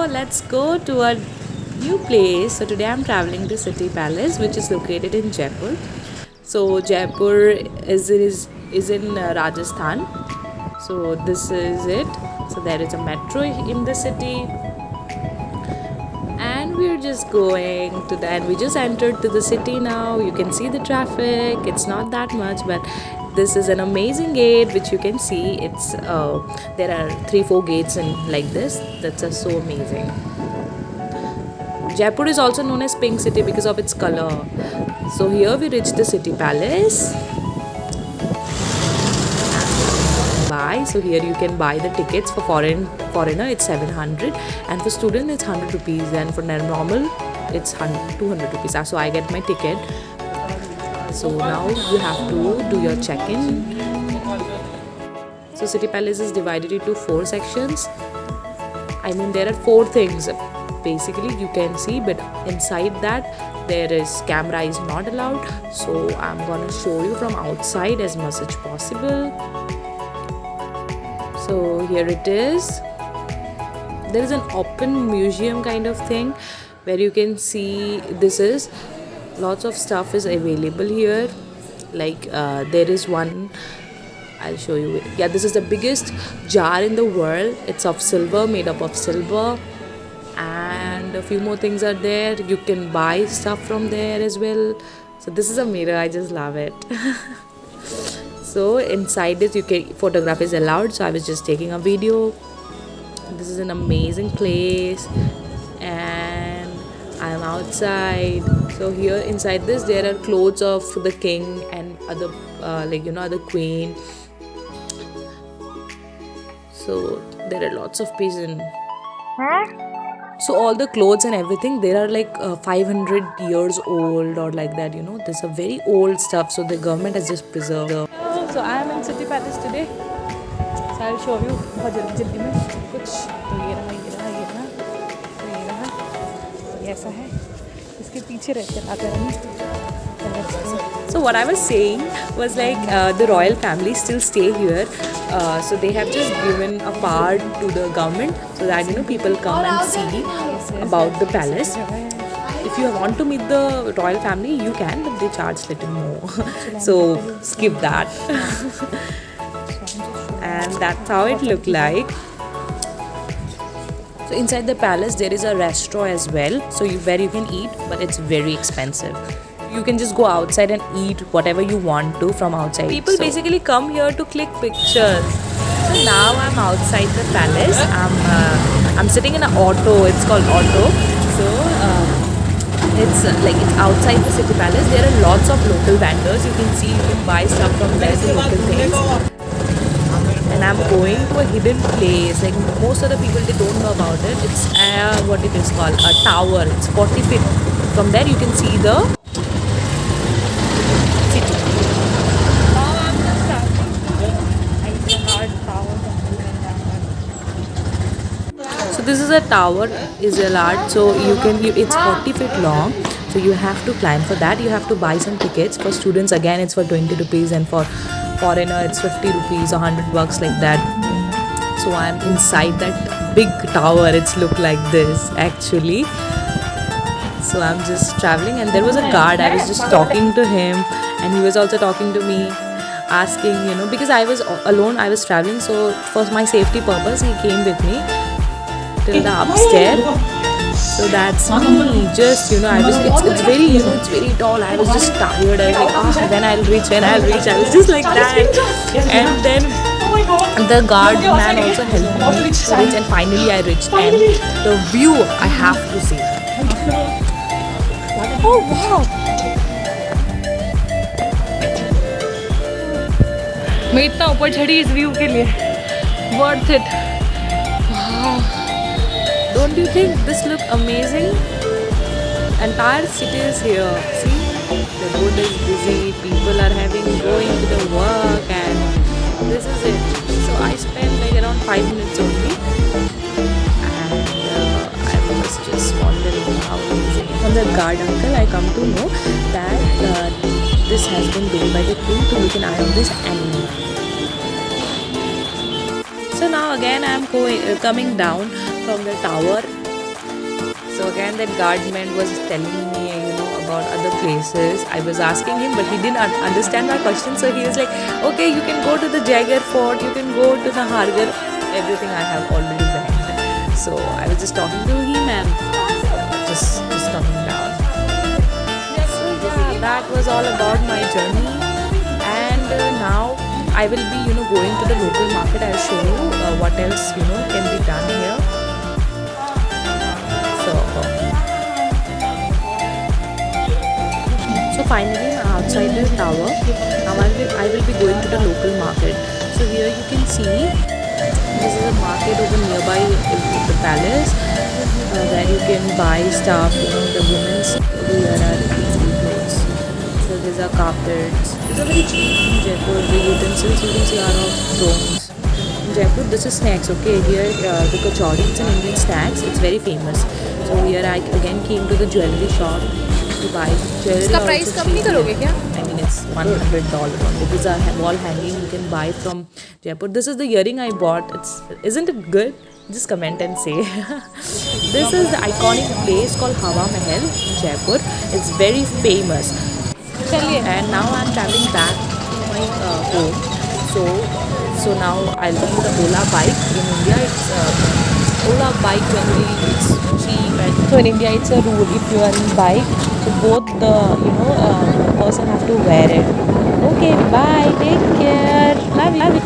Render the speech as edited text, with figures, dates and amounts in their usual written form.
let's go to a new place. So today I'm traveling to City Palace, which is located in Jaipur. So Jaipur is in Rajasthan. So this is it. So there is a metro in the city, and we're just going to the, and we just entered to the city now. You can see the traffic. It's not that much, but this is an amazing gate which you can see. It's there are 3-4 gates in like this. That's so amazing. Jaipur is also known as Pink City because of its color. So here we reached the City Palace. Buy. So here you can buy the tickets for foreigner it's 700, and for student it's 100 rupees, and for normal it's 200 rupees. So I get my ticket. So now you have to do your check-in. So City Palace is divided into 4 sections. I mean, there are 4 things basically you can see, but inside that there is camera is not allowed. So I'm gonna show you from outside as much as possible. So here it is. There is an open museum kind of thing where you can see this is lots of stuff is available here. Like there is one, I'll show you it. Yeah, this is the biggest jar in the world. It's of silver, made up of silver, and a few more things are there. You can buy stuff from there as well. So this is a mirror. I just love it. So inside this you can photograph is allowed, so I was just taking a video. This is an amazing place, and I am outside. So here inside this there are clothes of the king and other other queen. So there are lots of pieces. So all the clothes and everything, they are like 500 years old or like that, There's a very old stuff, so the government has just preserved. So I am in City Palace today. So I'll show you बहुत जल्दी में कुछ. तो ये रहा. तो ये ऐसा है. इसके पीछे रहते Raja Rani. So what I was saying was like the royal family still stay here. So they have just given a part to the government so that people come and see about the palace. If you want to meet the royal family, you can, but they charge little more. So skip that. And that's how it looked like. So inside the palace there is a restaurant as well, so where you can eat, but it's very expensive. You can just go outside and eat whatever you want to from outside. People basically come here to click pictures. So now I'm outside the palace. I'm sitting in an auto. It's called auto. So it's outside the City Palace. There are lots of local vendors. You can see, you can buy stuff from there, the local things. And I'm going to a hidden place. Like most of the people, they don't know about it. It's what it is called, a tower. It's 40 feet. From there you can see the city. So this is a tower, is a large. So it's 40 feet long. So you have to climb. For that you have to buy some tickets. For students again it's for 20 rupees, and for foreigner it's 50 rupees or 100 bucks like that. So I'm inside that big tower. It's look like this actually. So I'm just traveling, and there was a guard. I was just talking to him, and he was also talking to me, asking, because I was alone, I was traveling. So for my safety purpose, he came with me till the upstairs. So that's me. Just I was. It's very it's very tall. I was just tired. I was like, when I'll reach. I was just like that, and then the guard man also helped me to reach, and finally I reached. And the view I have to see. Oh wow! मैं इतना ऊपर चढ़ी इस view के लिए. Worth it. Wow. Don't you think this look amazing? Entire city is here. See, the road is busy. People are going to the work, and this is it. So I spent like around 5 minutes only, and I was just wondering how amazing. From the guard uncle, I come to know that this has been built by the king to keep an eye on this animal. So now again I am coming down from the tower So again, that guardman was telling me, about other places. I was asking him, but he didn't understand my question. So he was like, "Okay, you can go to the Jagar Fort. You can go to the Hargar. Everything I have already went." So I was just talking to him and just coming down. So yeah, that was all about my journey. And now I will be, going to the local market. I'll show you what else, can be done here. So finally, I'm outside the tower. Now I will be going to the local market. So here you can see this is a market over nearby the palace where you can buy stuff. The women's wear are easy clothes. So these are carpets. These are very cheap in Jaipur. The utensils you can see are of bronze. In Jaipur, this is snacks. Okay, here the kachori. It's an Indian snacks. It's very famous. So here I again came to the jewelry shop to buy jewelry. इसका price कम नहीं करोगे क्या? I mean, it's $100 only. These are wall hanging. You can buy from Jaipur. This is the earring I bought. Isn't it good? Just comment and say. This is the iconic place called Hawa Mahal in Jaipur. It's very famous. And now I'm traveling back to my home. So now I'll be the Ola bike. In India, it's Ola bike generally it's cheap, and so in India it's a rule. If you are in bike, so both the person have to wear it. Okay, bye. Take care. Love you.